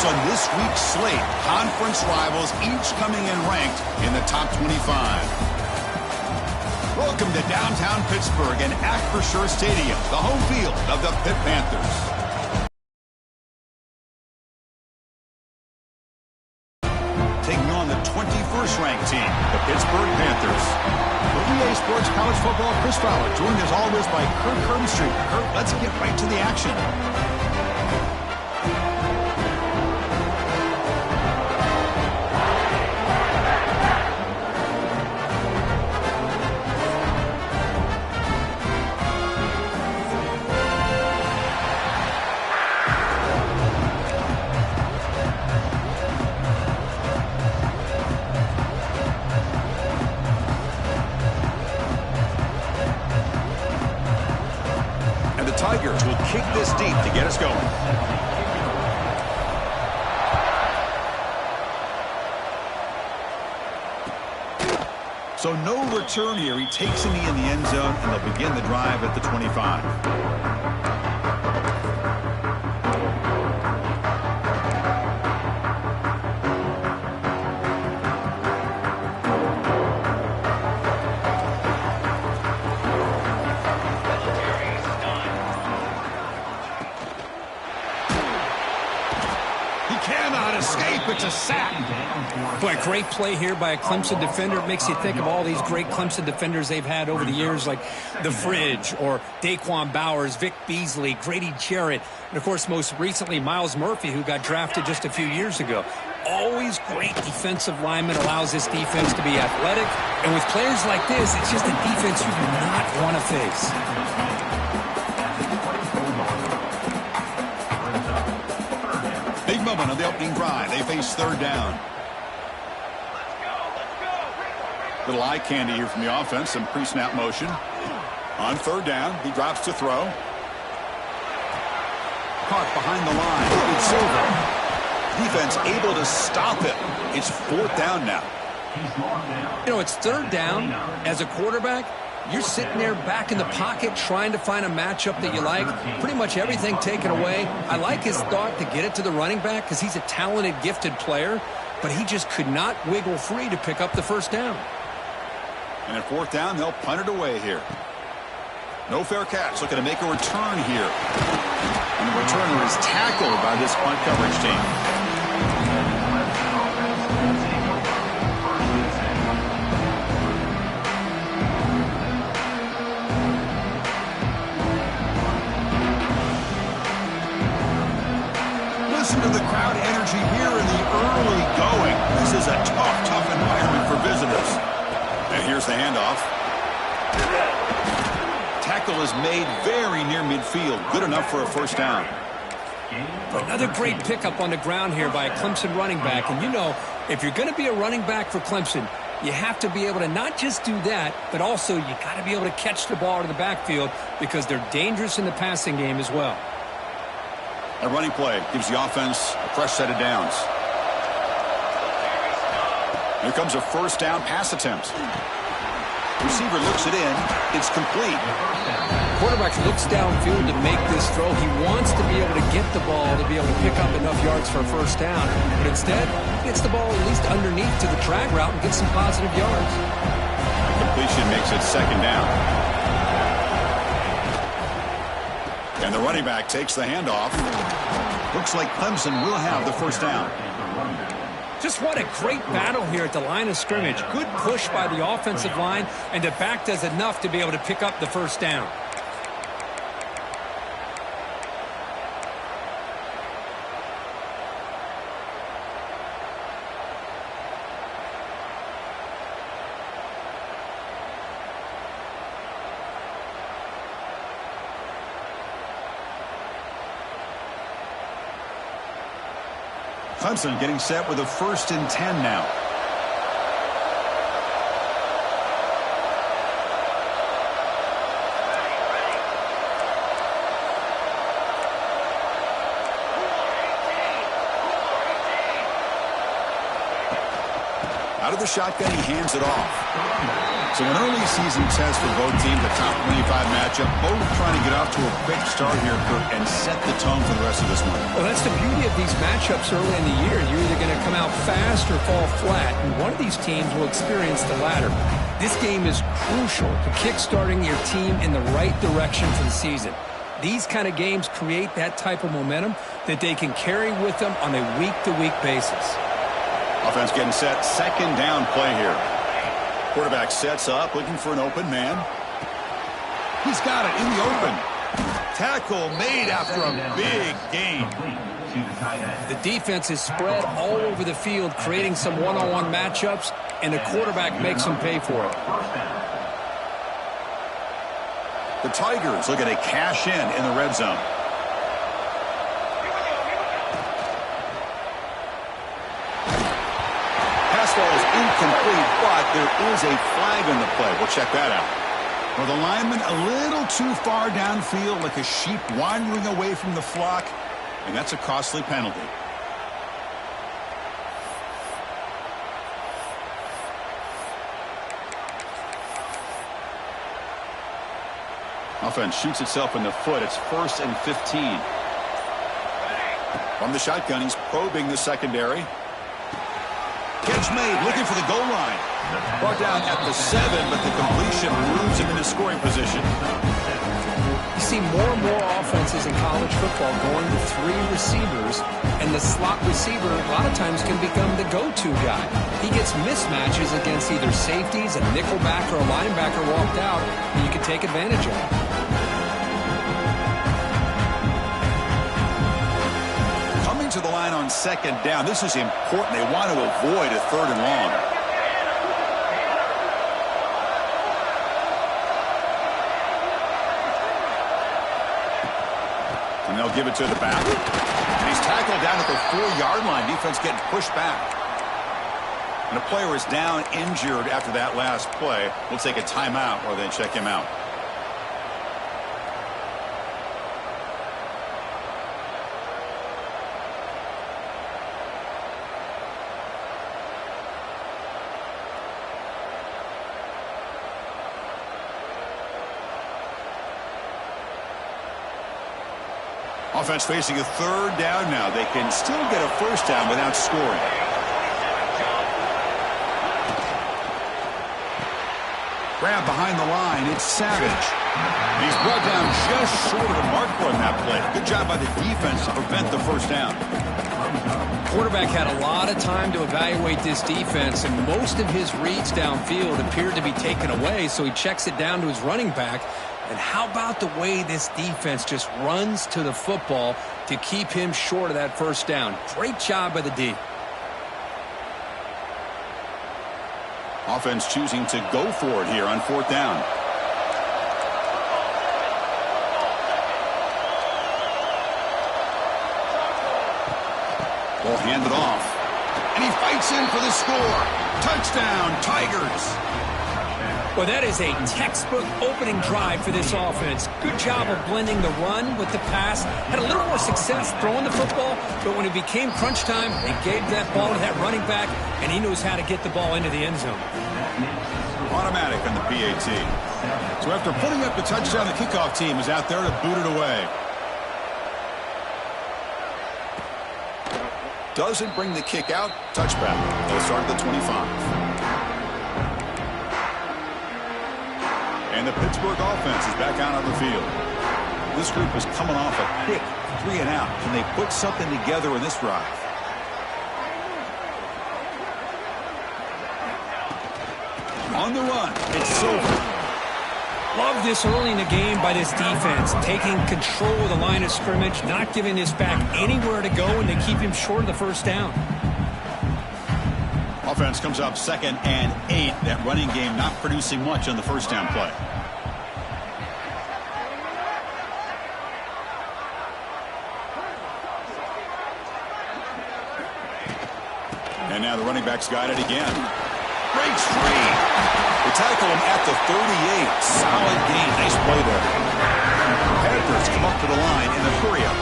on this week's slate. Conference rivals each coming in ranked in the top 25. Welcome to downtown Pittsburgh and Acrisure Stadium, the home field of the Pitt Panthers. Taking on the 21st ranked team, the Pittsburgh Panthers. For EA Sports College Football, Chris Fowler, joined as always by Kurt Kirby. Kurt, let's get right to the action. Tigers will kick this deep to get us going. So no return here. He takes a knee in the end zone, and they'll begin the drive at the 25. It's a sack. Boy, great play here by a Clemson defender. It makes you think of all these great Clemson defenders they've had over the years, like the Fridge or Daquan Bowers, Vic Beasley, Grady Jarrett, and, of course, most recently, Miles Murphy, who got drafted just a few years ago. Always great defensive lineman, allows this defense to be athletic. And with players like this, it's just a defense you do not want to face. Moment on the opening drive. They face third down. Little eye candy here from the offense. Some pre-snap motion. On third down, he drops to throw. Caught behind the line. It's over. Defense able to stop it. It's fourth down now. You know, it's third down. As a quarterback, you're sitting there back in the pocket trying to find a matchup that you like. Pretty much everything taken away. I like his thought to get it to the running back because he's a talented, gifted player, but he just could not wiggle free to pick up the first down. And at fourth down, they'll punt it away here. No fair catch. Looking to make a return here. And the returner is tackled by this punt coverage team. Listen to the crowd energy here in the early going. This is a tough environment for visitors. And here's the handoff. Tackle is made very near midfield. Good enough for a first down. Another great pickup on the ground here by a Clemson running back. And you know, if you're going to be a running back for Clemson, you have to be able to not just do that, but also you got to be able to catch the ball to the backfield because they're dangerous in the passing game as well. A running play gives the offense a fresh set of downs. Here comes a first down pass attempt. Receiver looks it in. It's complete. Quarterback looks downfield to make this throw. He wants to be able to get the ball to be able to pick up enough yards for a first down. But instead, he gets the ball at least underneath to the drag route and gets some positive yards. Completion makes it second down. And the running back takes the handoff. Looks like Clemson will have the first down. Just what a great battle here at the line of scrimmage. Good push by the offensive line, and the back does enough to be able to pick up the first down. Clemson getting set with a 1st and 10 now. Out Out of the shotgun, he hands it off. So an early season test for both teams, a top 25 matchup. Both trying to get off to a quick start here, Kurt, and set the tone for the rest of this one. Well, that's the beauty of these matchups early in the year. You're either going to come out fast or fall flat, and one of these teams will experience the latter. This game is crucial to kickstarting your team in the right direction for the season. These kind of games create that type of momentum that they can carry with them on a week-to-week basis. Offense getting set. Second down play here. Quarterback sets up, looking for an open man. He's got it in the open. Tackle made after a big gain. The defense is spread all over the field, creating some one-on-one matchups, and the quarterback makes them pay for it. The Tigers looking to cash in the red zone. Pass ball is incomplete, but there is a flag on the play. We'll check that out. Well, the lineman a little too far downfield, like a sheep wandering away from the flock, and that's a costly penalty. Offense shoots itself in the foot. It's 1st and 15. From the shotgun, he's probing the secondary. Catch made, looking for the goal line. Brought down at the 7, but the completion moves him into scoring position. You see more and more offenses in college football going to 3 receivers, and the slot receiver a lot of times can become the go-to guy. He gets mismatches against either safeties, a nickelback, or a linebacker walked out, and you can take advantage of it. Coming to the line on second down. This is important. They want to avoid a 3rd and long. And they'll give it to the back. And he's tackled down at the 4-yard line. Defense getting pushed back. And a player is down injured after that last play. We'll take a timeout or then check him out. Offense facing a 3rd down now. They can still get a 1st down without scoring. Grab behind the line. It's Savage. He's brought down just short of the marker on that play. Good job by the defense to prevent the 1st down. Quarterback had a lot of time to evaluate this defense, and most of his reads downfield appeared to be taken away, so he checks it down to his running back. And how about the way this defense just runs to the football to keep him short of that 1st down? Great job by the D. Offense choosing to go for it here on 4th down. Ball handed off. And he fights in for the score. Touchdown, Tigers. Well, that is a textbook opening drive for this offense. Good job of blending the run with the pass. Had a little more success throwing the football, but when it became crunch time, they gave that ball to that running back, and he knows how to get the ball into the end zone. Automatic on the PAT. So after putting up the touchdown, the kickoff team is out there to boot it away. Doesn't bring the kick out. Touchback. They'll start at the 25. And the Pittsburgh offense is back out on the field. This group is coming off a quick 3 and out. Can they put something together in this drive? On the run, it's over. Love this early in the game by this defense, taking control of the line of scrimmage, not giving this back anywhere to go, and they keep him short of the 1st down. Offense comes up 2nd and 8. That running game not producing much on the 1st down play. And now the running back's got it again. Breaks free. They tackle him at the 38. Solid gain. Nice play there. Panthers come up to the line in a hurry-up.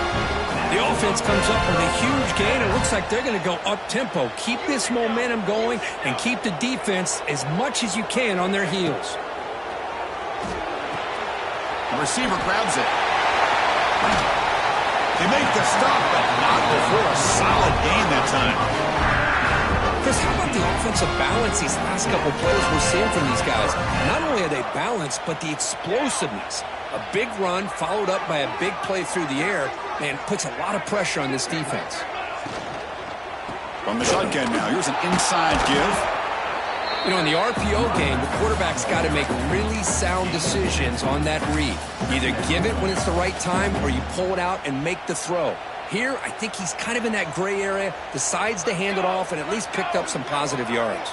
The offense comes up with a huge gain. It looks like they're going to go up-tempo. Keep this momentum going and keep the defense as much as you can on their heels. The receiver grabs it. They make the stop, but not before a solid gain that time. Chris, how about the offensive balance these last couple plays we're seeing from these guys? Not only are they balanced, but the explosiveness. A big run followed up by a big play through the air, and puts a lot of pressure on this defense. From the shotgun now, here's an inside give. You know, in the RPO game, the quarterback's got to make really sound decisions on that read. Either give it when it's the right time or you pull it out and make the throw. Here, I think he's kind of in that gray area, decides to hand it off and at least picked up some positive yards.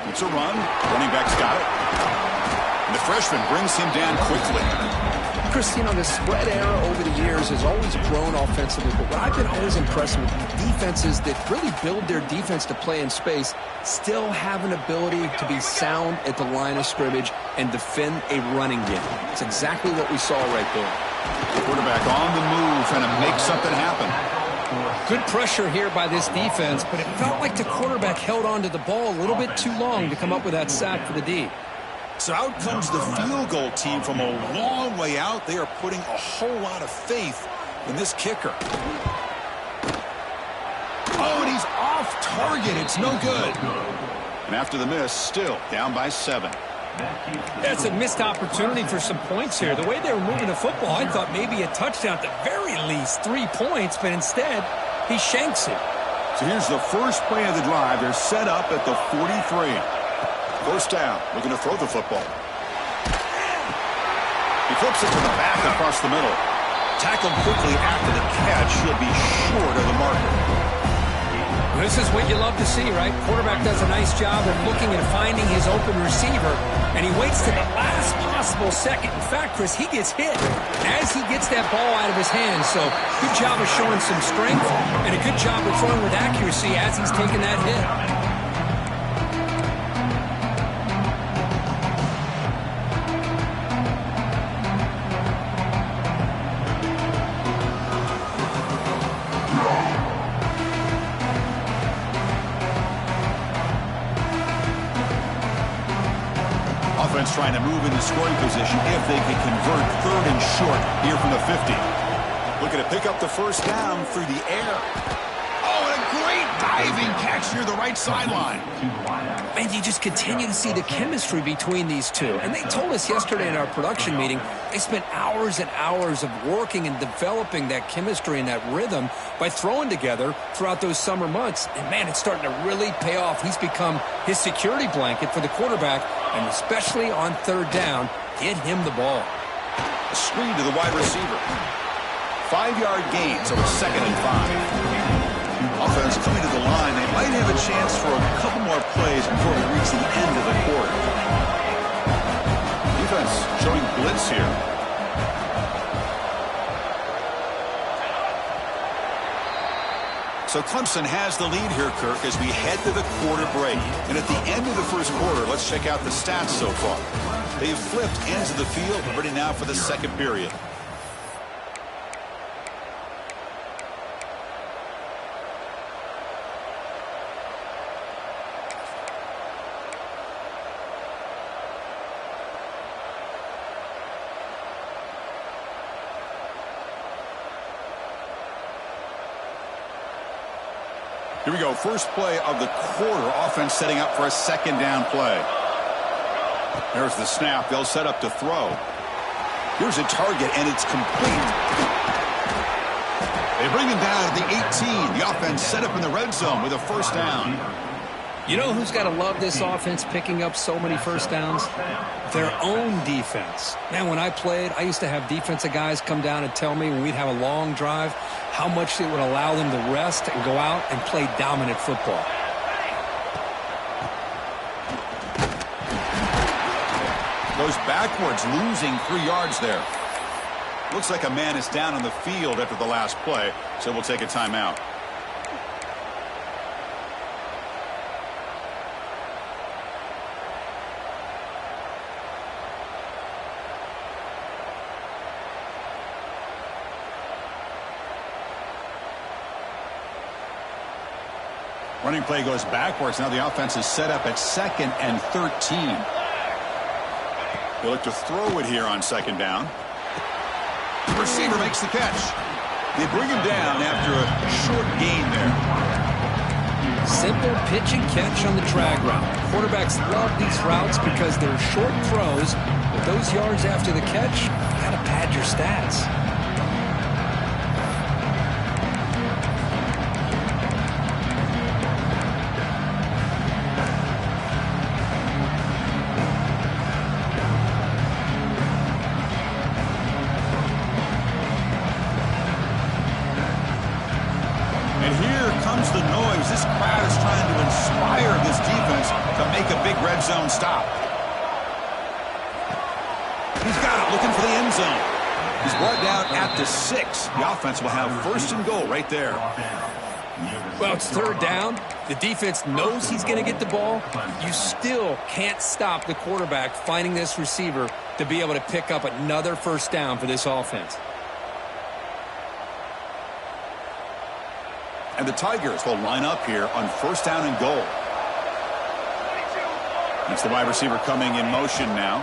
It's a run. Running back's got it. And the freshman brings him down quickly. Chris, you know, the spread era over the years has always grown offensively, but what I've been always impressed with, defenses that really build their defense to play in space still have an ability to be sound at the line of scrimmage and defend a running game. It's exactly what we saw right there. Quarterback on the move, trying to make something happen. Good pressure here by this defense, but it felt like the quarterback held on to the ball a little bit too long to come up with that sack for the D. So out comes the field goal team from a long way out. They are putting a whole lot of faith in this kicker. Oh, and he's off target. It's no good. And after the miss, still down by 7. That's a missed opportunity for some points here. The way they were moving the football, I thought maybe a touchdown, at the very least 3 points, but instead he shanks it. So here's the first play of the drive. They're set up at the 43. First down, looking to throw the football. He flips it to the back across the middle. Tackled quickly after the catch. He'll be short of the marker. This is what you love to see, right? Quarterback does a nice job of looking and finding his open receiver, and he waits to the last possible second. In fact, Chris, he gets hit as he gets that ball out of his hands. So good job of showing some strength and a good job of throwing with accuracy as he's taking that hit. Trying to move into scoring position if they can convert 3rd and short here from the 50. Looking to pick up the first down through the air. Oh, and a great diving catch near the right sideline. And you just continue to see the chemistry between these two. And they told us yesterday in our production meeting, they spent hours and hours of working and developing that chemistry and that rhythm by throwing together throughout those summer months. And, man, it's starting to really pay off. He's become his security blanket for the quarterback, and especially on 3rd down, get him the ball. A screen to the wide receiver. 5-yard gain, so it's 2nd and 5. Offense coming to the line. They might have a chance for a couple more plays before we reach the end of the quarter. Defense showing blitz here. So Clemson has the lead here, Kirk, as we head to the quarter break. And at the end of the first quarter, let's check out the stats so far. They've flipped ends of the field, ready now for the second period. Here we go. First play of the quarter. Offense setting up for a 2nd down play. There's the snap. They'll set up to throw. Here's a target, and it's complete. They bring him down at the 18. The offense set up in the red zone with a first down. You know who's got to love this offense picking up so many first downs? Their own defense. Man, when I played, I used to have defensive guys come down and tell me when we'd have a long drive how much it would allow them to rest and go out and play dominant football. Goes backwards, losing 3 yards there. Looks like a man is down on the field after the last play, so we'll take a timeout. Running play goes backwards. Now the offense is set up at 2nd and 13. They look to throw it here on 2nd down. The receiver makes the catch. They bring him down after a short gain there. Simple pitch and catch on the drag route. Quarterbacks love these routes because they're short throws. With those yards after the catch, you got to pad your stats. The noise. This crowd is trying to inspire this defense to make a big red zone stop. He's got it, looking for the end zone. He's brought down at the 6. The offense will have 1st and goal right there. Well, it's 3rd down. The defense knows he's going to get the ball. You still can't stop the quarterback finding this receiver to be able to pick up another 1st down for this offense. And the Tigers will line up here on 1st down and goal. It's the wide receiver coming in motion now.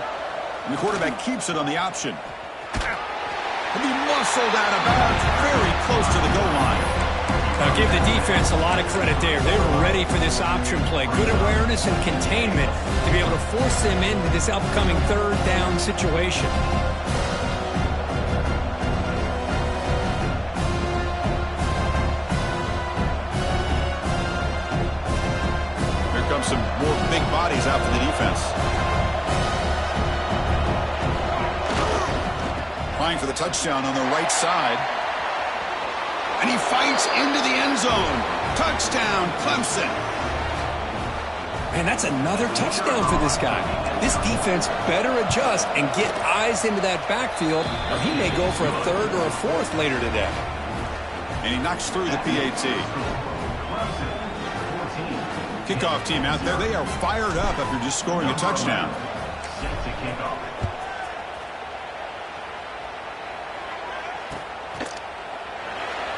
And the quarterback keeps it on the option. And he muscled out of bounds very close to the goal line. I'll give the defense a lot of credit there. They were ready for this option play. Good awareness and containment to be able to force them into this upcoming 3rd down situation. Some more big bodies out for the defense. Trying for the touchdown on the right side. And he fights into the end zone. Touchdown, Clemson. And that's another touchdown for this guy. This defense better adjust and get eyes into that backfield, or he may go for a 3rd or a 4th later today. And he knocks through the PAT. Kickoff team out there, they are fired up after just scoring a touchdown.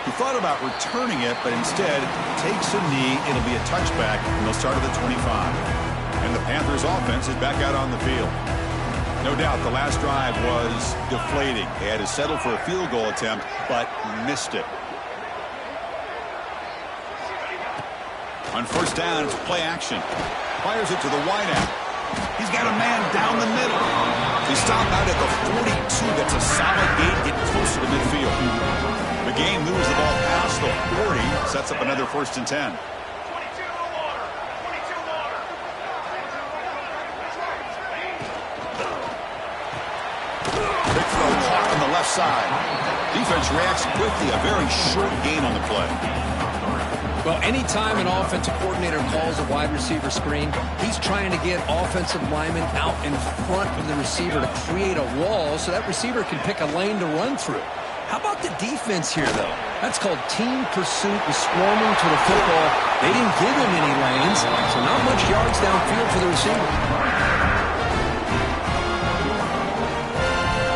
He thought about returning it, but instead takes a knee. It'll be a touchback, and they'll start at the 25. And the Panthers offense is back out on the field. No doubt the last drive was deflating. They had to settle for a field goal attempt, but missed it. On 1st down, it's play action. Fires it to the wideout. He's got a man down the middle. They stop out at the 42. That's a solid gain, getting closer to midfield. The game moves the ball past the 40. Sets up another 1st and 10. Big throw caught on the left side. Defense reacts quickly. A very short gain on the play. Well, anytime an offensive coordinator calls a wide receiver screen, he's trying to get offensive linemen out in front of the receiver to create a wall so that receiver can pick a lane to run through. How about the defense here, though? That's called team pursuit and swarming to the football. They didn't give him any lanes, so not much yards downfield for the receiver.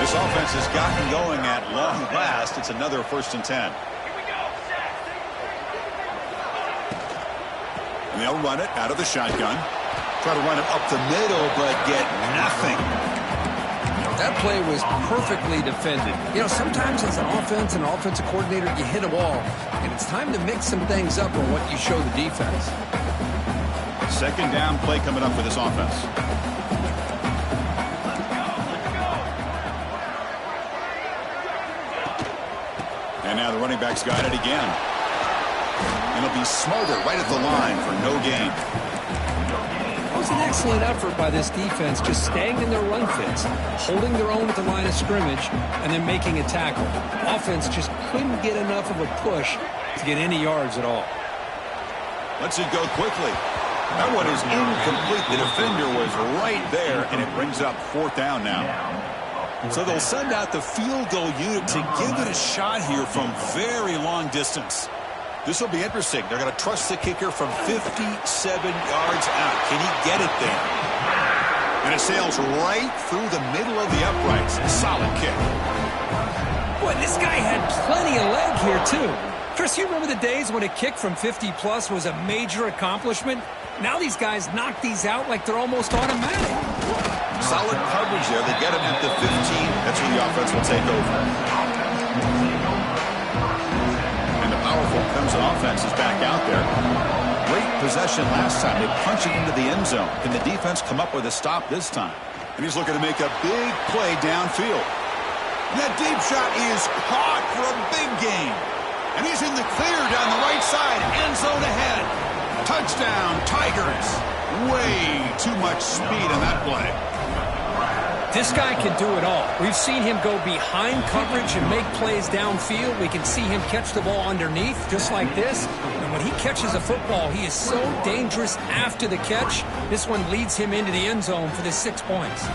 This offense has gotten going at long last. It's another 1st and 10. And they'll run it out of the shotgun. Try to run it up the middle, but get nothing. That play was perfectly defended. You know, sometimes as an offense and an offensive coordinator, you hit a wall, and it's time to mix some things up on what you show the defense. 2nd down play coming up for this offense. And now the running back's got it again. And it'll be Smolder right at the line for no gain. It was an excellent effort by this defense, just staying in their run fits, holding their own at the line of scrimmage, and then making a tackle. Offense just couldn't get enough of a push to get any yards at all. Lets it go quickly. That one is incomplete. The defender was right there, and it brings up 4th down now. So they'll send out the field goal unit to give it a shot here from very long distance. This will be interesting. They're going to trust the kicker from 57 yards out. Can he get it there? And it sails right through the middle of the uprights. Solid kick. Boy, this guy had plenty of leg here, too. Chris, you remember the days when a kick from 50-plus was a major accomplishment? Now these guys knock these out like they're almost automatic. Solid coverage there. They get him at the 15. That's where the offense will take over. And the powerful Clemson offense is back out there. Great possession last time. They punch it into the end zone. Can the defense come up with a stop this time? And he's looking to make a big play downfield. That deep shot is caught for a big gain. And he's in the clear down the right side. End zone ahead. Touchdown, Tigers. Way too much speed in that play. This guy can do it all. We've seen him go behind coverage and make plays downfield. We can see him catch the ball underneath, just like this. And when he catches a football, he is so dangerous after the catch. This one leads him into the end zone for the 6 points.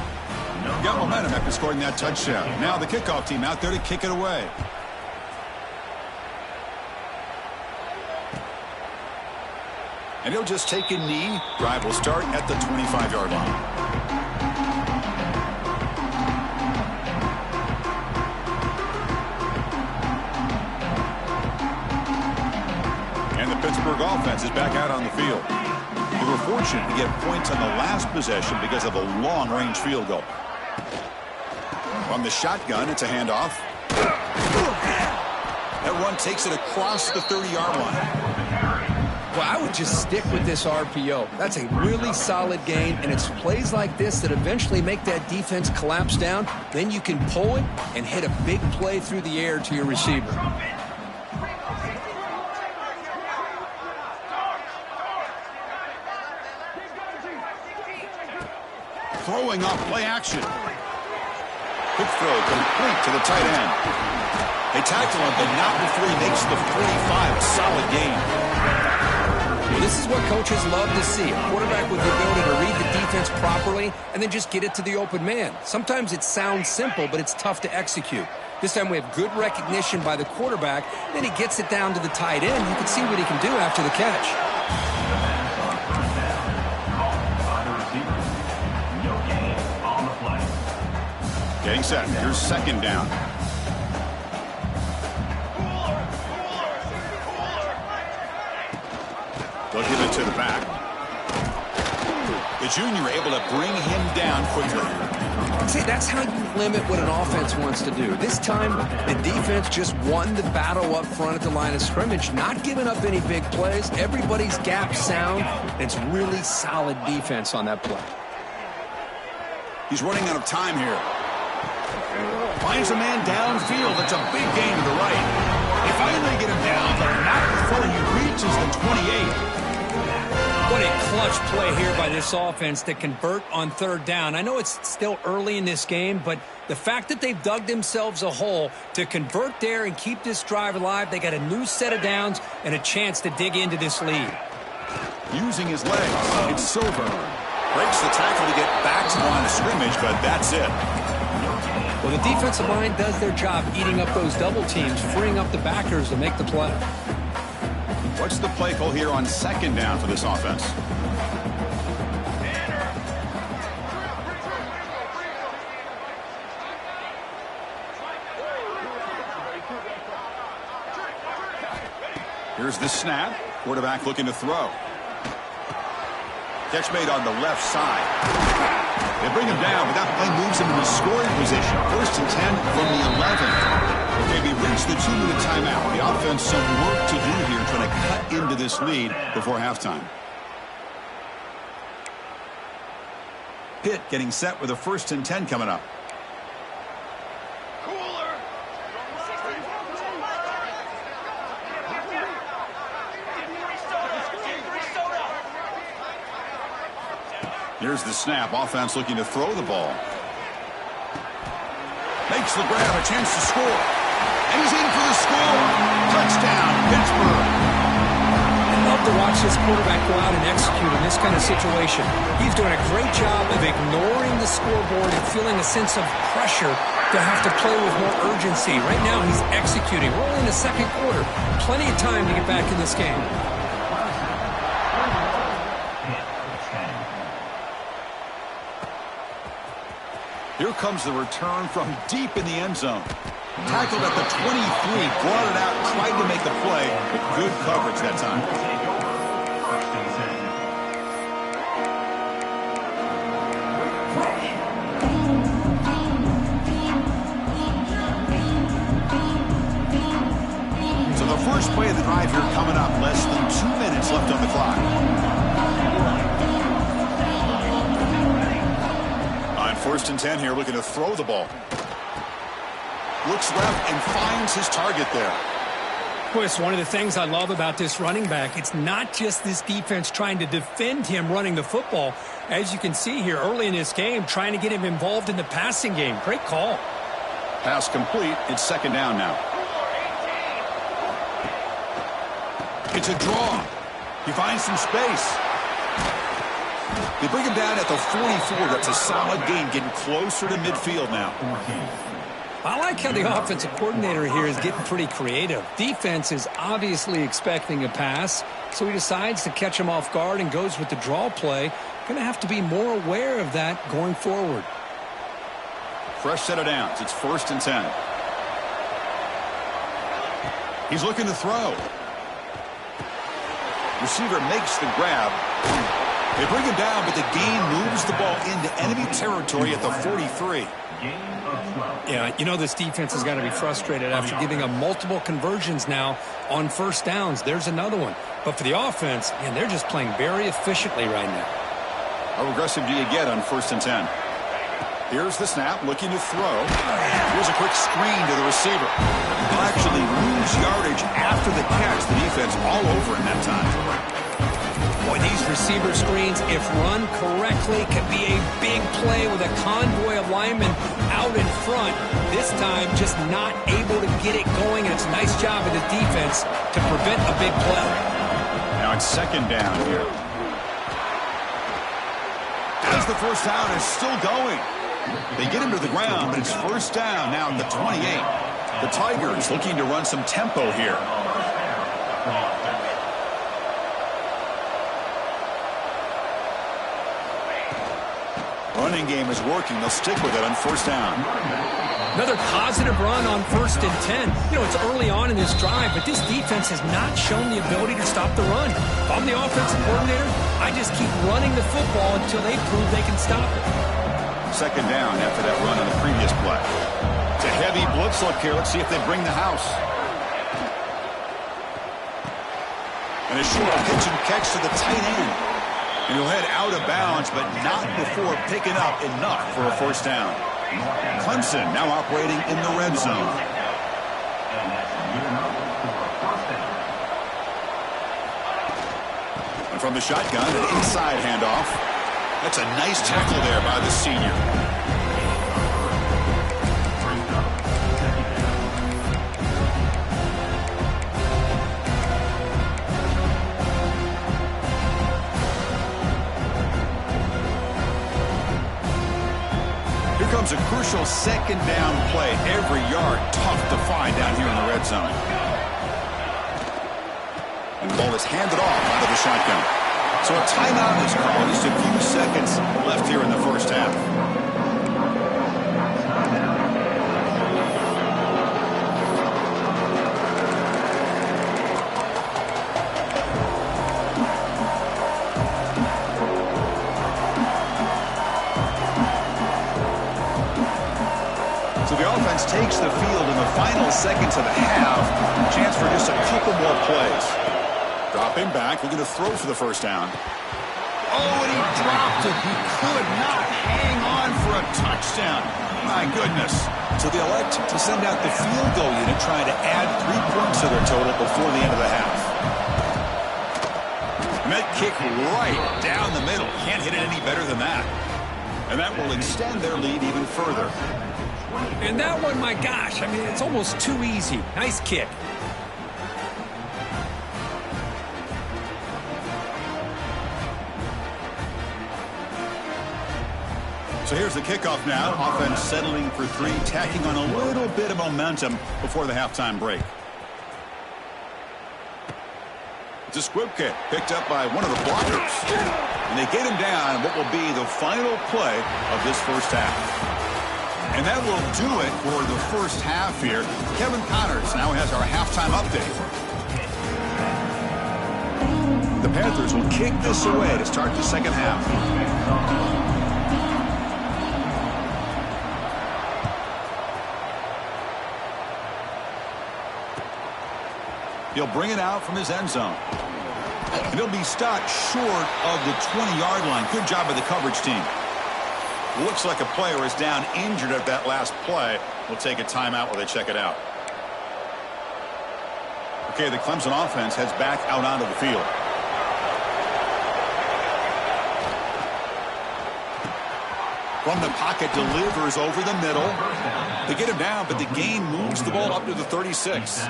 Got momentum after scoring that touchdown. Now the kickoff team out there to kick it away. And he'll just take a knee. Drive will start at the 25-yard line. And the Pittsburgh offense is back out on the field. They were fortunate to get points on the last possession because of a long-range field goal. From the shotgun, it's a handoff. That run takes it across the 30-yard line. Well, I would just stick with this RPO. That's a really solid gain, and it's plays like this that eventually make that defense collapse down. Then you can pull it and hit a big play through the air to your receiver. Throwing off play action. Quick throw complete to the tight end. They tackle him, but not before he makes the 45. A solid gain. Well, this is what coaches love to see. A quarterback with the ability to read the defense properly and then just get it to the open man. Sometimes it sounds simple, but it's tough to execute. This time we have good recognition by the quarterback. Then he gets it down to the tight end. You can see what he can do after the catch. Getting set. Here's second down. They'll give it to the back. The junior able to bring him down quickly. See, that's how you limit what an offense wants to do. This time, the defense just won the battle up front at the line of scrimmage, not giving up any big plays. Everybody's gap sound. It's really solid defense on that play. He's running out of time here. Finds a man downfield. That's a big gain to the right. They finally get him down, but not before he reaches the 28. What a clutch play here by this offense to convert on third down. I know it's still early in this game, but the fact that they've dug themselves a hole to convert there and keep this drive alive, they got a new set of downs and a chance to dig into this lead. Using his legs, it's Silver. Breaks the tackle to get back to the line of scrimmage, but that's it. Well, the defensive line does their job eating up those double teams, freeing up the backers to make the play. What's the play call here on second down for this offense? Here's the snap. Quarterback looking to throw. Catch made on the left side. They bring him down, but that play moves him into scoring position. 1st and 10 from the 11. Okay, we reached the 2-minute timeout. The offense some work to do here trying to cut into this lead before halftime. Pitt getting set with a 1st and 10 coming up. Here's the snap. Offense looking to throw the ball. Makes the grab, a chance to score. And he's in for the score. Touchdown, Pittsburgh. I love to watch this quarterback go out and execute in this kind of situation. He's doing a great job of ignoring the scoreboard and feeling a sense of pressure to have to play with more urgency. Right now, he's executing. We're only in the second quarter. Plenty of time to get back in this game. Here comes the return from deep in the end zone. Tackled at the 23, brought it out, tried to make the play, but good coverage that time. So the first play of the drive here coming up, less than 2 minutes left on the clock. On 1st and 10 here, looking to throw the ball. Looks left and finds his target there. Boy, it's one of the things I love about this running back. It's not just this defense trying to defend him running the football. As you can see here early in this game, trying to get him involved in the passing game. Great call. Pass complete. It's 2nd down now. It's a draw. He finds some space. They bring him down at the 44. That's a solid gain, getting closer to midfield now. I like how the offensive coordinator here is getting pretty creative. Defense is obviously expecting a pass, so he decides to catch him off guard and goes with the draw play. Going to have to be more aware of that going forward. Fresh set of downs. It's 1st and 10. He's looking to throw. Receiver makes the grab. They bring him down, but the gain moves the ball into enemy territory at the 43. Yeah, you know this defense has got to be frustrated after giving up multiple conversions now on 1st downs. There's another one. But for the offense, man, they're just playing very efficiently right now. How aggressive do you get on 1st and 10? Here's the snap, looking to throw. Here's a quick screen to the receiver. He'll actually lose yardage after the catch. The defense all over in that time. Boy, these receiver screens, if run correctly, can be a big play with a convoy of linemen out in front. This time, just not able to get it going, and it's a nice job of the defense to prevent a big play. Now it's 2nd down here. As the 1st down is still going. They get him to the ground, but it's 1st down now at the 28. The Tigers looking to run some tempo here. Running game is working. They'll stick with it on 1st down. Another positive run on 1st and 10. You know, it's early on in this drive, but this defense has not shown the ability to stop the run. If I'm the offensive coordinator, I just keep running the football until they prove they can stop it. 2nd down after that run on the previous play. It's a heavy blitz look here. Let's see if they bring the house. And a short pitch and catch to the tight end. And he'll head out of bounds, but not before picking up enough for a 1st down. Clemson now operating in the red zone. And from the shotgun, an inside handoff. That's a nice tackle there by the senior. Here comes a crucial 2nd down play. Every yard tough to find down here in the red zone. And the ball is handed off out of the shotgun. So a timeout is called. Just a few seconds left here in the 1st half. Takes the field in the final seconds of the half. Chance for just a couple more plays. Dropping back, looking to throw for the 1st down. Oh, and he dropped it. He could not hang on for a touchdown. My goodness. So they elect to send out the field goal unit, trying to add 3 points to their total before the end of the half. And that kick right down the middle. Can't hit it any better than that. And that will extend their lead even further. And that one, my gosh, I mean, it's almost too easy. Nice kick. So here's the kickoff now. Offense settling for 3, tacking on a little bit of momentum before the halftime break. It's a squib kick picked up by one of the blockers. And they get him down what will be the final play of this 1st half. And that will do it for the first half here. Kevin Connors now has our halftime update. The Panthers will kick this away to start the second half. He'll bring it out from his end zone. And he'll be stopped short of the 20-yard line. Good job by the coverage team. Looks like a player is down injured at that last play. We'll take a timeout while they check it out. Okay, the Clemson offense heads back out onto the field. From the pocket, delivers over the middle. They get him down, but the gain moves the ball up to the 36.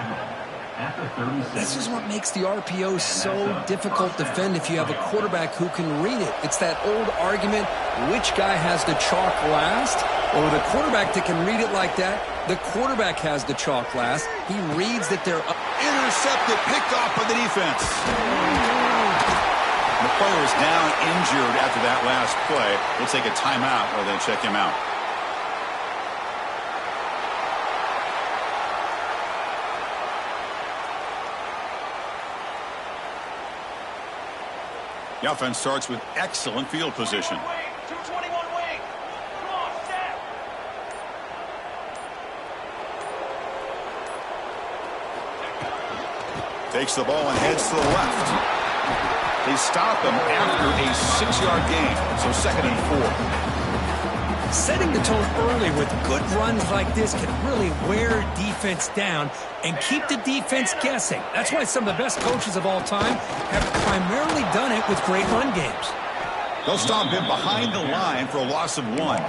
This is what makes the RPO so difficult to defend if you have a quarterback who can read it. It's that old argument, which guy has the chalk last? Or with a quarterback that can read it like that, the quarterback has the chalk last. He reads that they're up. Intercepted, picked off by the defense. The player is down injured after that last play. We'll take a timeout while they check him out. The offense starts with excellent field position. Takes the ball and heads to the left. They stop him after a 6-yard gain, so 2nd and 4. Setting the tone early with good runs like this can really wear defense down and keep the defense guessing. That's why some of the best coaches of all time have primarily done it with great run games. They'll stop him behind the line for a loss of 1.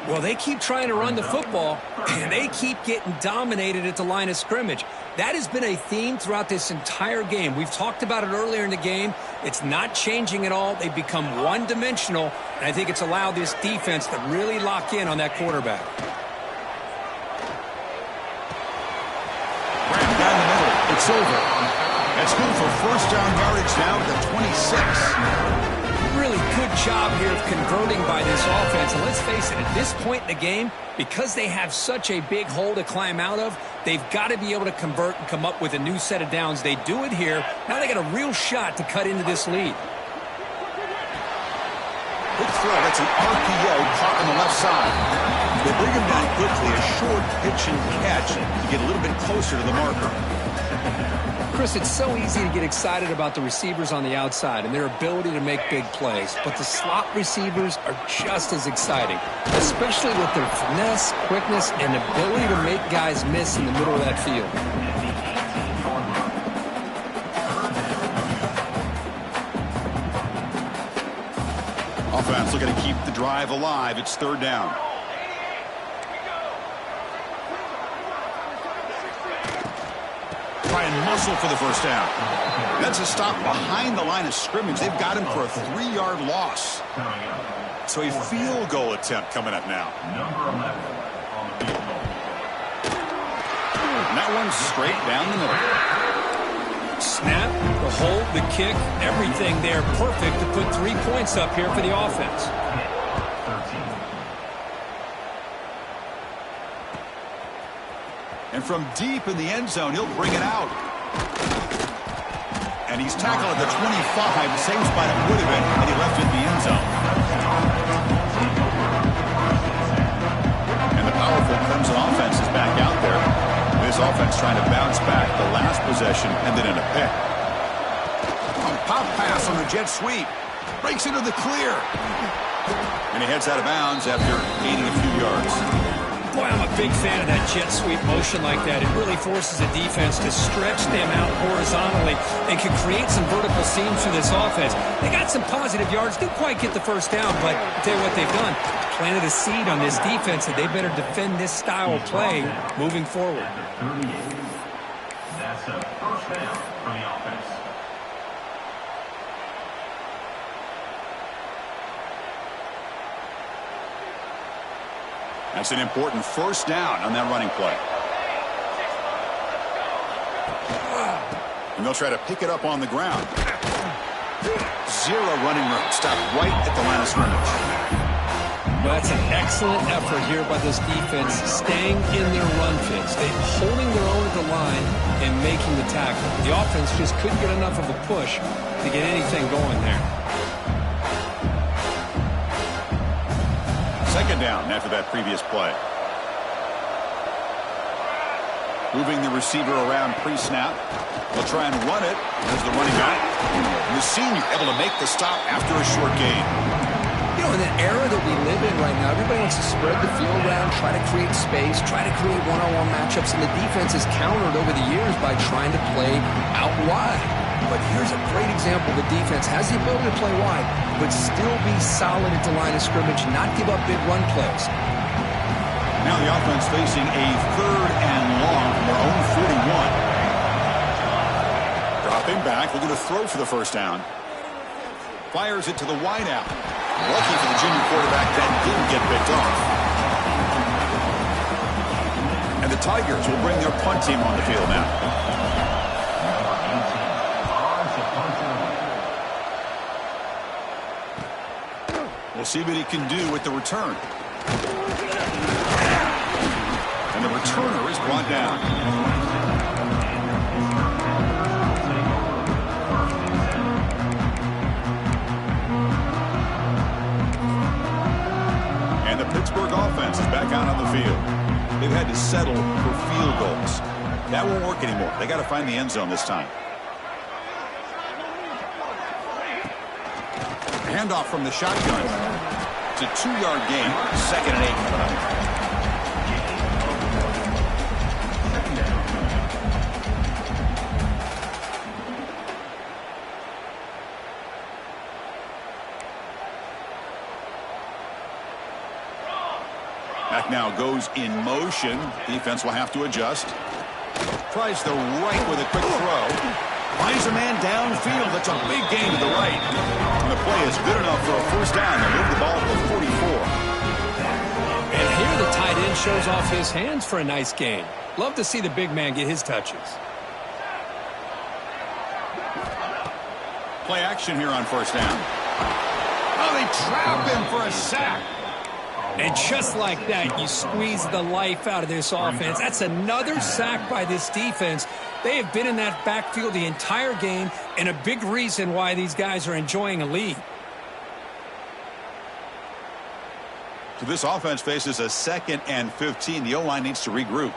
Well, they keep trying to run the football, and they keep getting dominated at the line of scrimmage. That has been a theme throughout this entire game. We've talked about it earlier in the game. It's not changing at all. They've become one-dimensional, and I think it's allowed this defense to really lock in on that quarterback. Rammed down the middle. It's over. That's good for first down yardage now at the 26. Really good job here of converting by this offense. And let's face it, at this point in the game, because they have such a big hole to climb out of, they've got to be able to convert and come up with a new set of downs. They do it here. Now they got a real shot to cut into this lead. Quick throw. That's an RPO caught on the left side. They bring him down quickly. A short pitch and catch to get a little bit closer to the marker. Chris, it's so easy to get excited about the receivers on the outside and their ability to make big plays, but the slot receivers are just as exciting, especially with their finesse, quickness, and ability to make guys miss in the middle of that field. Offense looking to keep the drive alive. It's 3rd down. Try and muscle for the first down. That's a stop behind the line of scrimmage. They've got him for a 3-yard loss. So a field goal attempt coming up now. And that one's straight down the middle. Snap, the hold, the kick, everything there perfect to put 3 points up here for the offense. And from deep in the end zone, he'll bring it out. And he's tackled at the 25. The same spot it would have been had he left it in the end zone. And the powerful Clemson offense is back out there. This offense trying to bounce back the last possession and then in a pick. A pop pass on the jet sweep. Breaks into the clear. And he heads out of bounds after gaining a few yards. Boy, I'm a big fan of that jet sweep motion like that. It really forces a defense to stretch them out horizontally and can create some vertical seams for this offense. They got some positive yards. Didn't quite get the first down, but I'll tell you what they've done. Planted a seed on this defense that they better defend this style of play moving forward. That's a first down for the offense. That's an important first down on that running play. And they'll try to pick it up on the ground. 0 running room. Stop right at the line of scrimmage. Well, that's an excellent effort here by this defense, staying in their run fits. They're holding their own at the line and making the tackle. The offense just couldn't get enough of a push to get anything going there. Second down after that previous play. Moving the receiver around pre-snap. They'll try and run it. There's the running back. And the senior able to make the stop after a short gain. You know, in the era that we live in right now, everybody wants to spread the field around, try to create space, try to create one-on-one matchups, and the defense has countered over the years by trying to play out wide. But here's a great example. The defense has the ability to play wide, but still be solid at the line of scrimmage, not give up big run plays. Now the offense facing a 3rd and long from their own 41. Dropping back, looking to throw for the first down. Fires it to the wideout. Lucky for the junior quarterback, that didn't get picked off. And the Tigers will bring their punt team on the field now. We'll see what he can do with the return. And the returner is brought down. And the Pittsburgh offense is back out on the field. They've had to settle for field goals. That won't work anymore. They got to find the end zone this time. Handoff from the shotgun. It's a 2-yard gain. 2nd and 8 coming up. Back now goes in motion. Defense will have to adjust. Tries the right with a quick throw. Finds a man downfield. That's a big gain to the right. And the play is good enough for a first down. They move the ball to the 44. And here the tight end shows off his hands for a nice gain. Love to see the big man get his touches. Play action here on first down. Oh, they trap him for a sack. And just like that, you squeeze the life out of this offense. That's another sack by this defense. They have been in that backfield the entire game, and a big reason why these guys are enjoying a lead. So this offense faces a 2nd and 15. The O-line needs to regroup.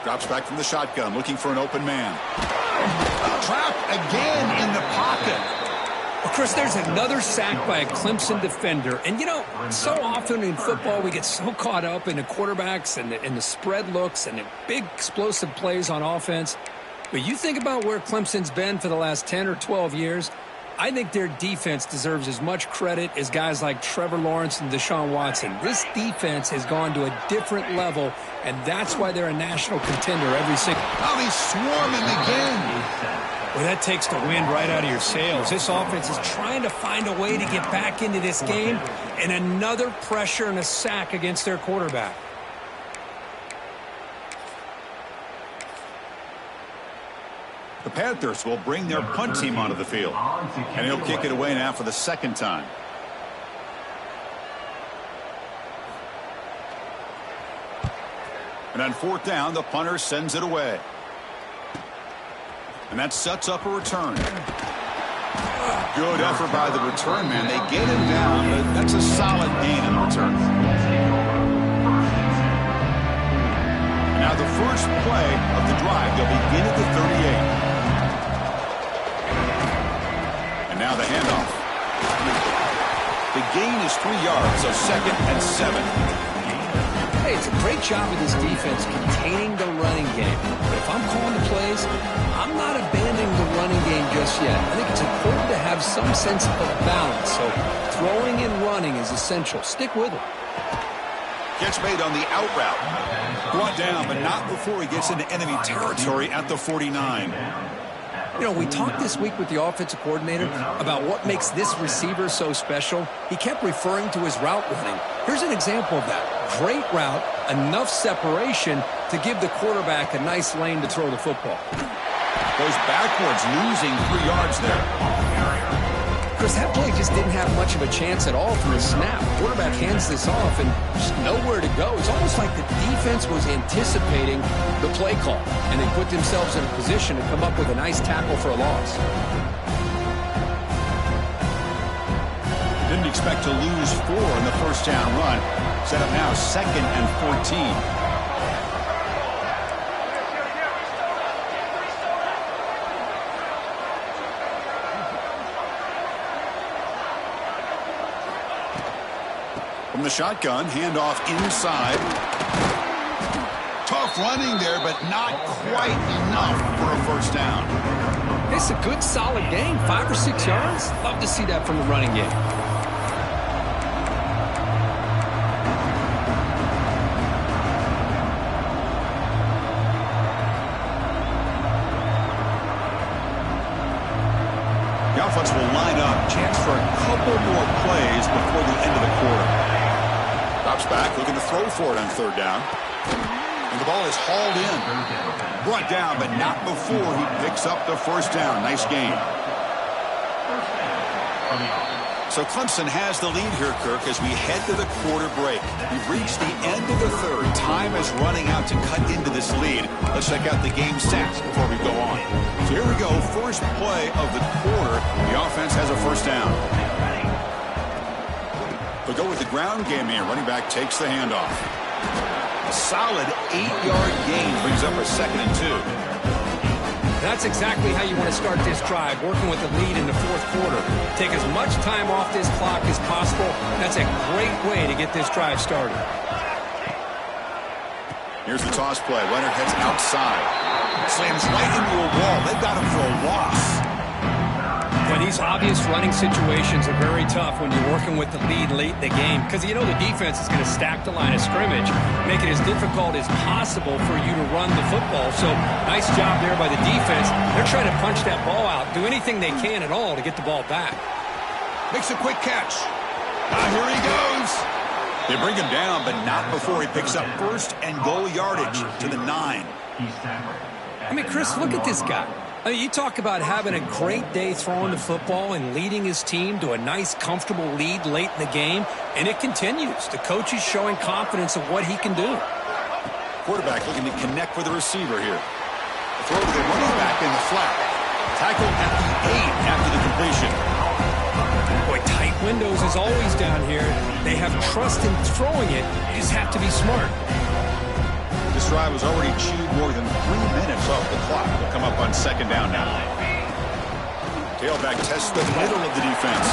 Drops back from the shotgun, looking for an open man. Trapped again in the pocket. Of course, there's another sack by a Clemson defender. And, you know, so often in football we get so caught up in the quarterbacks and the spread looks and the big explosive plays on offense. But you think about where Clemson's been for the last 10 or 12 years, I think their defense deserves as much credit as guys like Trevor Lawrence and Deshaun Watson. This defense has gone to a different level, and that's why they're a national contender every single. Oh, he's swarming again. Well, that takes the wind right out of your sails. This offense is trying to find a way to get back into this game, and another pressure and a sack against their quarterback. The Panthers will bring their punt team onto the field. And he'll kick it away now for the 2nd time. And on 4th down, the punter sends it away. And that sets up a return. Good effort by the return man. They get him down, but that's a solid gain in the return. And now the first play of the drive. They'll begin at the 38. Now the handoff. The gain is 3 yards, so 2nd and 7. Hey, it's a great job of this defense containing the running game. But if I'm calling the plays, I'm not abandoning the running game just yet. I think it's important to have some sense of balance. So throwing and running is essential. Stick with it. Catch made on the out route. Brought down, but not before he gets into enemy territory at the 49. You know, we talked this week with the offensive coordinator about what makes this receiver so special. He kept referring to his route running. Here's an example of that. Great route, enough separation to give the quarterback a nice lane to throw the football. Goes backwards, losing 3 yards there. Chris, that play just didn't have much of a chance at all from the snap. Quarterback hands this off and just nowhere to go. It's almost like the defense was anticipating the play call, and they put themselves in a position to come up with a nice tackle for a loss. Didn't expect to lose 4 in the first down run. Set up now 2nd and 14. From the shotgun, handoff inside. Tough running there, but not quite enough for a first down. It's a good, solid game. 5 or 6 yards. Love to see that from the running game. The offense will line up. Chance for a couple more plays before the end of the quarter. Drops back, looking to throw for it on 3rd down. And the ball is hauled in. Brought down, but not before he picks up the first down. Nice game. So Clemson has the lead here, Kirk, as we head to the quarter break. We've reached the end of the 3rd. Time is running out to cut into this lead. Let's check out the game stats before we go on. So here we go. First play of the quarter. The offense has a first down. They'll go with the ground game here. Running back takes the handoff. A solid 8-yard gain brings up a 2nd and 2. That's exactly how you want to start this drive, working with the lead in the 4th quarter. Take as much time off this clock as possible. That's a great way to get this drive started. Here's the toss play. Leonard heads outside. Slams right into a wall. They've got him for a loss. Well, these obvious running situations are very tough when you're working with the lead late in the game because you know the defense is going to stack the line of scrimmage, make it as difficult as possible for you to run the football. So nice job there by the defense. They're trying to punch that ball out, do anything they can at all to get the ball back. Makes a quick catch. Here he goes. They bring him down, but not before he picks up 1st and goal yardage to the 9. I mean, Chris, look at this guy. I mean, you talk about having a great day throwing the football and leading his team to a nice, comfortable lead late in the game, and it continues. The coach is showing confidence of what he can do. Quarterback looking to connect with the receiver here. A throw to the running back in the flat. Tackle at the 8 after the completion. Boy, tight windows is always down here. They have trust in throwing it. You just have to be smart. This drive has already chewed more than 3 minutes off the clock. They'll come up on 2nd down now. Tailback tests the middle of the defense.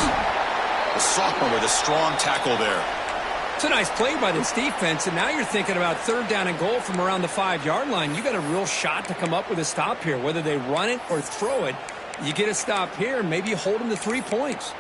The sophomore with a strong tackle there. It's a nice play by this defense, and now you're thinking about 3rd down and goal from around the 5-yard line. You got a real shot to come up with a stop here. Whether they run it or throw it, you get a stop here, maybe you hold them to 3 points.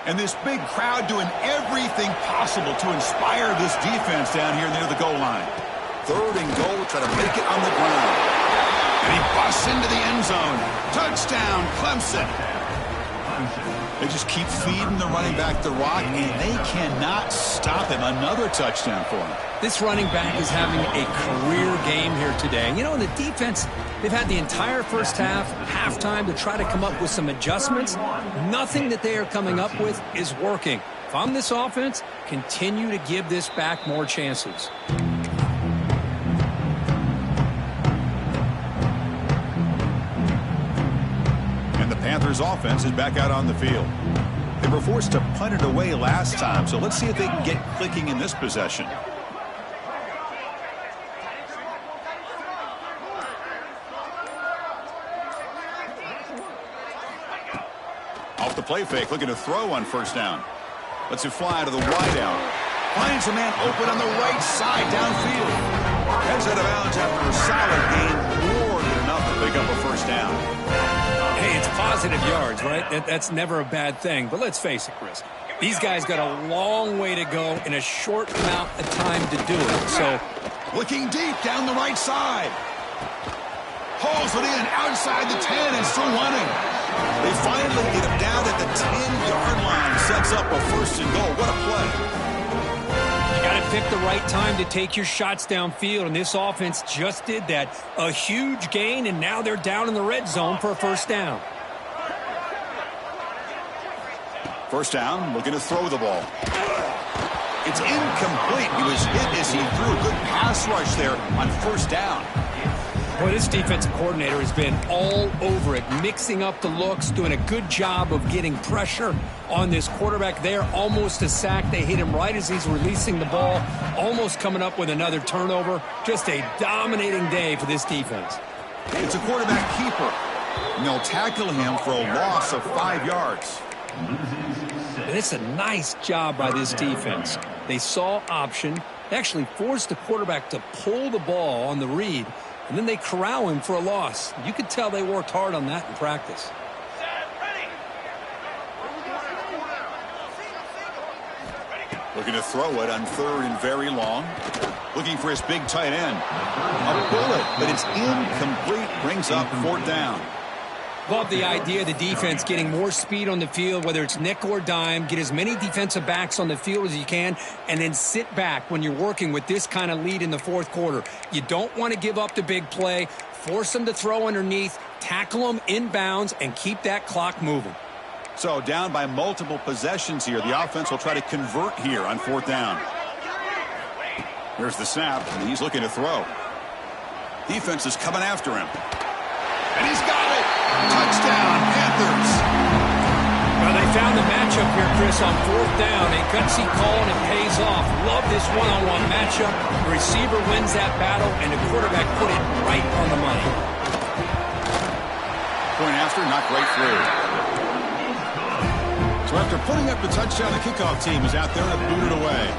And this big crowd doing everything possible to inspire this defense down here near the goal line. 3rd and goal, try to make it on the ground. And he busts into the end zone. Touchdown, Clemson. They just keep feeding the running back the rock, and they cannot stop him. Another touchdown for him. This running back is having a career game here today. And, you know, the defense, they've had the entire first half, halftime, to try to come up with some adjustments. Nothing that they are coming up with is working. If I'm this offense, continue to give this back more chances. And the Panthers offense is back out on the field. They were forced to punt it away last time, so let's see if they can get clicking in this possession. Off the play fake, looking to throw on 1st down. Lets it fly to the wideout. Finds a man open on the right side downfield. Heads out of bounds after a solid gain, more than enough to pick up a 1st down. Hey, it's positive yards, right? That's never a bad thing. But let's face it, Chris. These guys got a long way to go in a short amount of time to do it. So, looking deep down the right side. Hauls it in outside the 10 and still running. They finally get him down at the 10-yard line. Sets up a 1st and goal. What a play. You got to pick the right time to take your shots downfield, and this offense just did that. A huge gain, and now they're down in the red zone for a 1st down. 1st down, looking to throw the ball. It's incomplete. He was hit as he threw a good pass rush there on 1st down. Boy, this defensive coordinator has been all over it, mixing up the looks, doing a good job of getting pressure on this quarterback there. Almost a sack. They hit him right as he's releasing the ball, almost coming up with another turnover. Just a dominating day for this defense. It's a quarterback keeper, and they'll tackle him for a loss of 5 yards. And it's a nice job by this defense. They saw option, actually forced the quarterback to pull the ball on the read, and then they corral him for a loss. You could tell they worked hard on that in practice. Looking to throw it on 3rd and very long. Looking for his big tight end. A bullet, but it's incomplete. Brings up 4th down. Love the idea of the defense getting more speed on the field, whether it's nickel or dime. Get as many defensive backs on the field as you can, and then sit back when you're working with this kind of lead in the 4th quarter. You don't want to give up the big play. Force them to throw underneath, tackle them inbounds, and keep that clock moving. So down by multiple possessions here. The offense will try to convert here on 4th down. Here's the snap, and he's looking to throw. Defense is coming after him. And he's got it! Touchdown, Panthers! Well, they found the matchup here, Chris, on 4th down. A gutsy call, and it pays off. Love this one-on-one matchup. The receiver wins that battle, and the quarterback put it right on the money. Point after, not great through. So after putting up the touchdown, the kickoff team is out there and have booted away.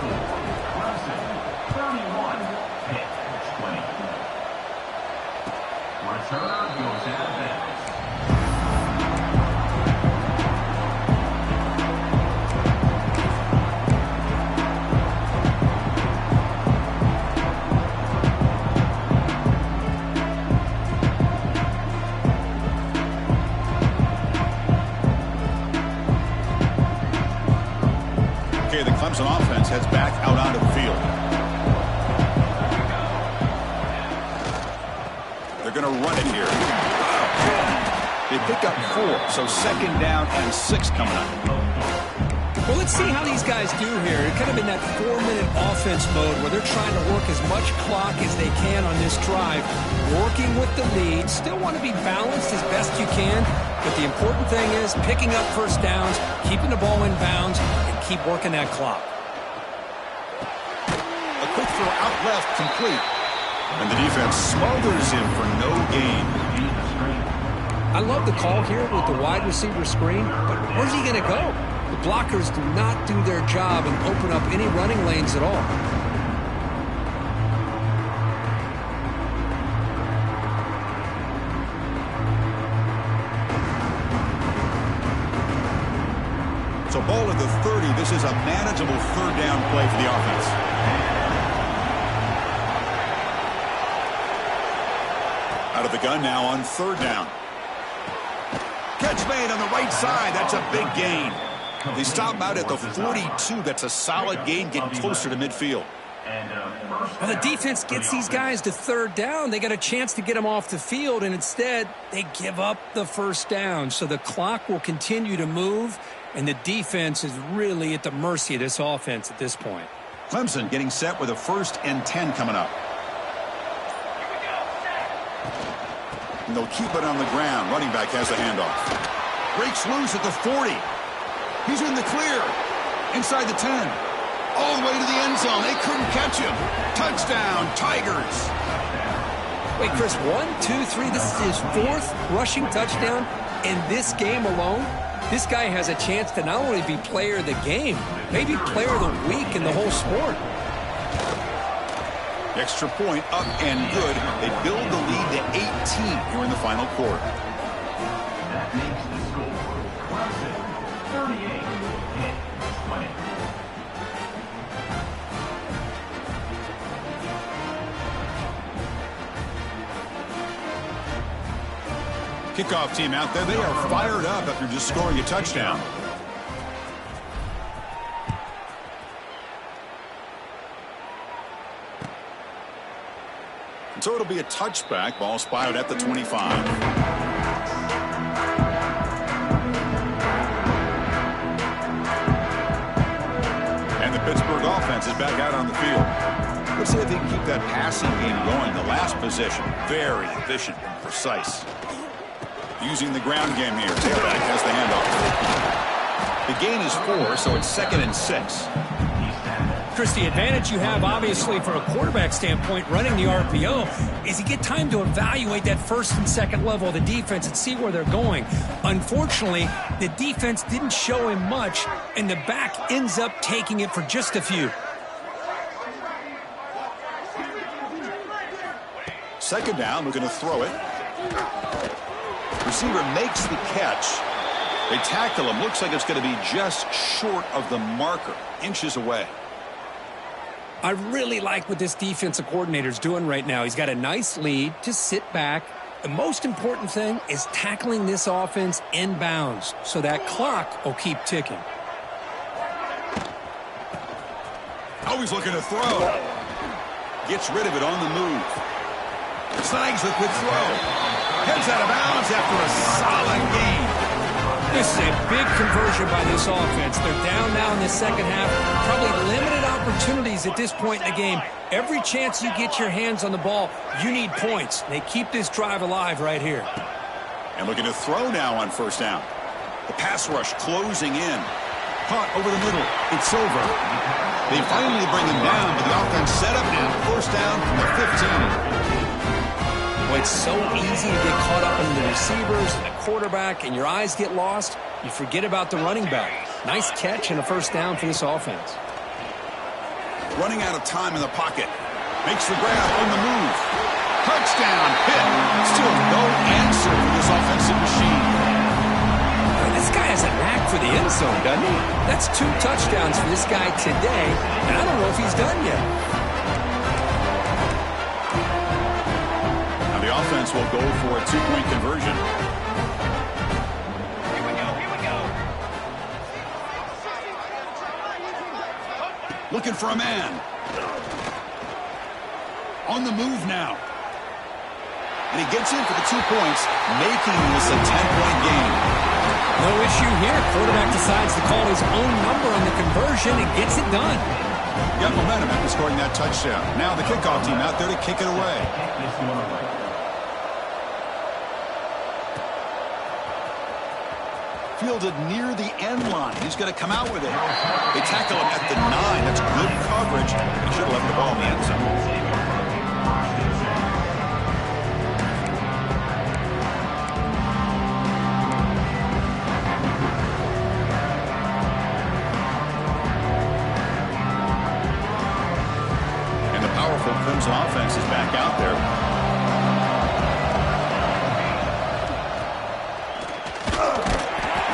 The Clemson offense heads back out onto the field. They're going to run it here. They pick up 4, so 2nd down and 6 coming up. Well, let's see how these guys do here. They're kind of in that 4-minute offense mode where they're trying to work as much clock as they can on this drive, working with the lead. Still want to be balanced as best you can, but the important thing is picking up 1st downs, keeping the ball in bounds, keep working that clock. A quick throw out left, complete. And the defense smothers him for no gain. I love the call here with the wide receiver screen, but where's he going to go? The blockers do not do their job and open up any running lanes at all. So ball at the 30. This is a manageable 3rd down play for the offense. Out of the gun now on 3rd down. Catch made on the right side. That's a big gain. They stop out at the 42. That's a solid gain, getting closer to midfield. Well, the defense gets these guys to 3rd down. They got a chance to get them off the field, and instead they give up the 1st down. So the clock will continue to move, and the defense is really at the mercy of this offense at this point. Clemson getting set with a 1st and 10 coming up. And they'll keep it on the ground. Running back has the handoff. Breaks loose at the 40. He's in the clear. Inside the 10. All the way to the end zone. They couldn't catch him. Touchdown, Tigers. Wait, Chris, 1, 2, 3. This is his 4th rushing touchdown in this game alone. This guy has a chance to not only be player of the game, maybe player of the week in the whole sport. Extra point up and good. They build the lead to 18 here in the final quarter. That makes the score Clemson 38-20. Kickoff team out there, they are fired up after just scoring a touchdown. And so it'll be a touchback. Ball spotted at the 25. And the Pittsburgh offense is back out on the field. Let's see if he can keep that passing game going. The last possession, very efficient and precise. Using the ground game here. Tailback has the handoff. The gain is 4, so it's 2nd and 6. Chris, the advantage you have, obviously, from a quarterback standpoint, running the RPO, is you get time to evaluate that first and second level of the defense and see where they're going. Unfortunately, the defense didn't show him much, and the back ends up taking it for just a few. Second down, looking to throw it. Receiver makes the catch. They tackle him. Looks like it's going to be just short of the marker, inches away. I really like what this defensive coordinator is doing right now. He's got a nice lead to sit back. The most important thing is tackling this offense inbounds so that clock will keep ticking. Always looking to throw. Gets rid of it on the move. Snags the quick throw. Heads out of bounds after a solid gain. This is a big conversion by this offense. They're down now in the second half. Probably limited opportunities at this point in the game. Every chance you get your hands on the ball, you need points. They keep this drive alive right here. And looking to throw now on first down. The pass rush closing in. Caught over the middle. It's over. They finally bring him down, but the offense set up now. First down from the 15. Well, it's so easy to get caught up in the receivers and the quarterback, and your eyes get lost. You forget about the running back. Nice catch and a first down for this offense. Running out of time in the pocket. Makes the grab on the move. Touchdown, hit. Still no answer for this offensive machine. Well, this guy has a knack for the end zone, doesn't he? That's 2 touchdowns for this guy today, and I don't know if he's done yet. The offense will go for a 2-point conversion. Here we go. Looking for a man. On the move now. And he gets in for the 2 points, making this a 10-point game. No issue here. Quarterback decides to call his own number on the conversion and gets it done. Got momentum after scoring that touchdown. Now the kickoff team out there to kick it away. Fielded near the end line. He's going to come out with it. They tackle him at the 9. That's good coverage. He should have left the ball in the end zone. And the powerful Crimson offense is back out there.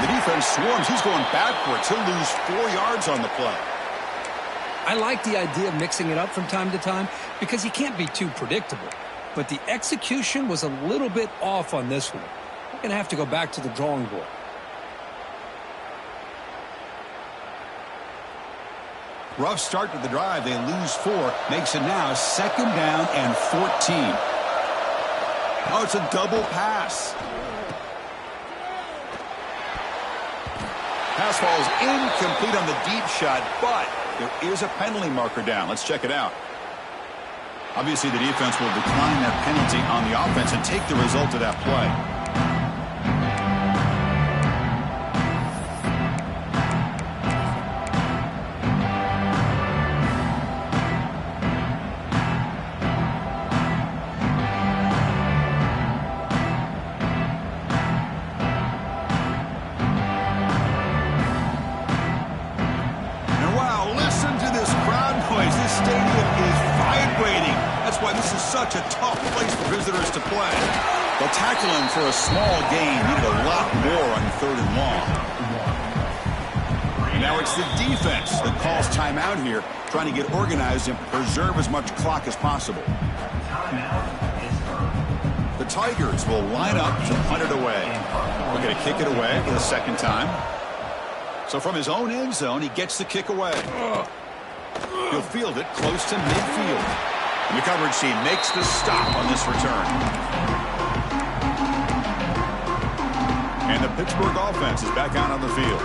Defense swarms. He's going backwards. He'll lose 4 yards on the play. I like the idea of mixing it up from time to time because you can't be too predictable. But the execution was a little bit off on this one. We're going to have to go back to the drawing board. Rough start to the drive. They lose 4. Makes it now 2nd down and 14. Oh, it's a double pass. Pass falls incomplete on the deep shot, but there is a penalty marker down. Let's check it out. Obviously, the defense will decline that penalty on the offense and take the result of that play. Such a tough place for visitors to play. They'll tackle him for a small gain. Needed a lot more on 3rd and long. Now it's the defense that calls timeout here, trying to get organized and preserve as much clock as possible. The Tigers will line up to punt it away. We're going to kick it away for the second time. So from his own end zone, he gets the kick away. He'll field it close to midfield. And the coverage team makes the stop on this return. And the Pittsburgh offense is back out on the field.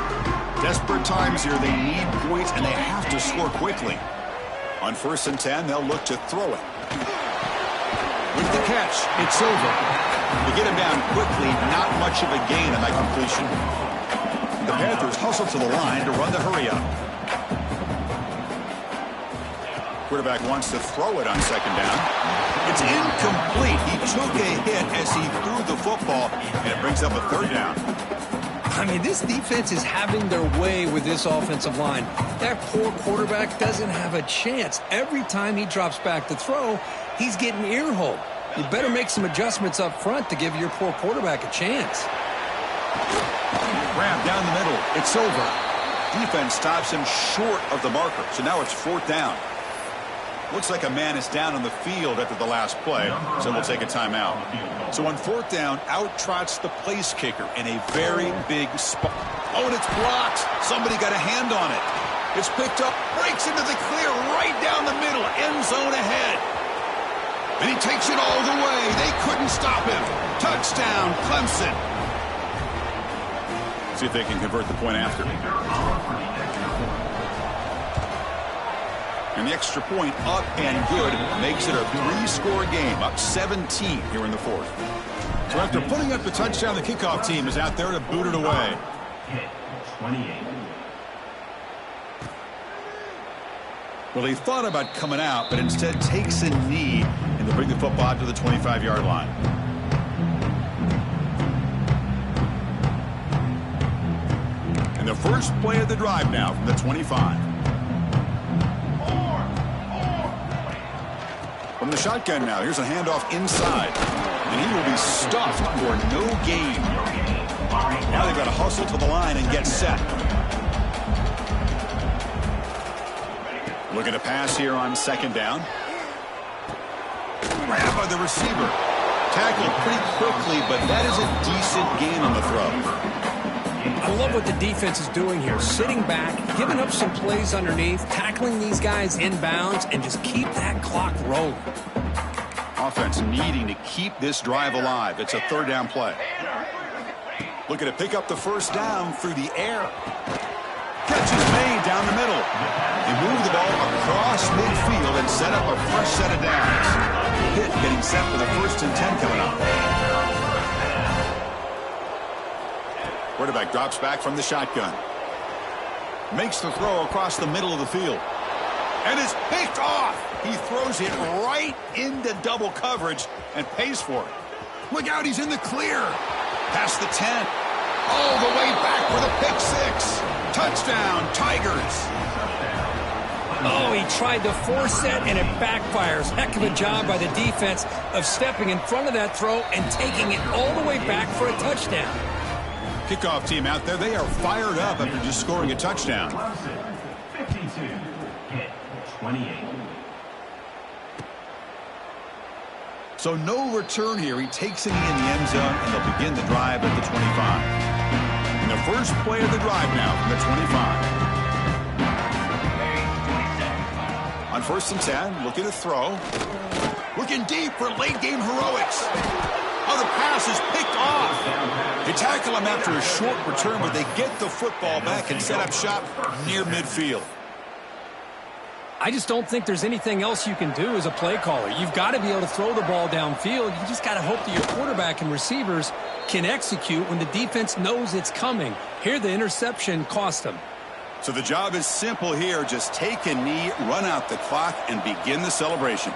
Desperate times here. They need points, and they have to score quickly. On 1st and 10, they'll look to throw it. With the catch, it's over. They get him down quickly. Not much of a gain on that completion. The Panthers hustle to the line to run the hurry up. Quarterback wants to throw it on 2nd down. It's incomplete. He took a hit as he threw the football, and it brings up a 3rd down. I mean, this defense is having their way with this offensive line. That poor quarterback doesn't have a chance. Every time he drops back to throw, he's getting ear-holed. You better make some adjustments up front to give your poor quarterback a chance. Grab down the middle. It's over. Defense stops him short of the marker, so now it's 4th down. Looks like a man is down on the field after the last play, so we'll take a timeout. So on 4th down, out trots the place kicker in a very big spot. Oh, and it's blocked. Somebody got a hand on it. It's picked up, breaks into the clear, right down the middle, end zone ahead. And he takes it all the way. They couldn't stop him. Touchdown, Clemson. See if they can convert the point after. And the extra point up and good makes it a 3-score game, up 17 here in the 4th. So after putting up the touchdown, the kickoff team is out there to boot it away. 28. Well, he thought about coming out, but instead takes a knee, and they'll bring the football out to the 25-yard line. And the first play of the drive now from the 25. From the shotgun now, here's a handoff inside. And he will be stuffed for no gain. Now they've got to hustle to the line and get set. Looking to pass here on 2nd down. Grab by the receiver. Tackled pretty quickly, but that is a decent gain on the throw. I love what the defense is doing here. Sitting back, giving up some plays underneath, tackling these guys inbounds, and just keep that clock rolling. Offense needing to keep this drive alive. It's a 3rd down play. Looking to pick up the 1st down through the air. Catch is made down the middle. They move the ball across midfield and set up a fresh set of downs. Pitt getting set for the 1st and 10 coming up. Quarterback drops back from the shotgun. Makes the throw across the middle of the field. And it's picked off. He throws it right into double coverage and pays for it. Look out, he's in the clear. Past the 10. All the way back for the pick 6. Touchdown, Tigers. Oh, he tried to force it, and it backfires. Heck of a job by the defense of stepping in front of that throw and taking it all the way back for a touchdown. Kickoff team out there, they are fired up after just scoring a touchdown. 52. Hit 28. So no return here. He takes a knee in the end zone, and they'll begin the drive at the 25. And the first play of the drive now from the 25. On 1st and 10, looking to throw. Looking deep for late-game heroics. Oh, the pass is picked off. They tackle him after a short return, but they get the football back and set up shop near midfield. I just don't think there's anything else you can do as a play caller. You've got to be able to throw the ball downfield. You just got to hope that your quarterback and receivers can execute when the defense knows it's coming. Here, the interception cost them. So the job is simple here. Just take a knee, run out the clock, and begin the celebration.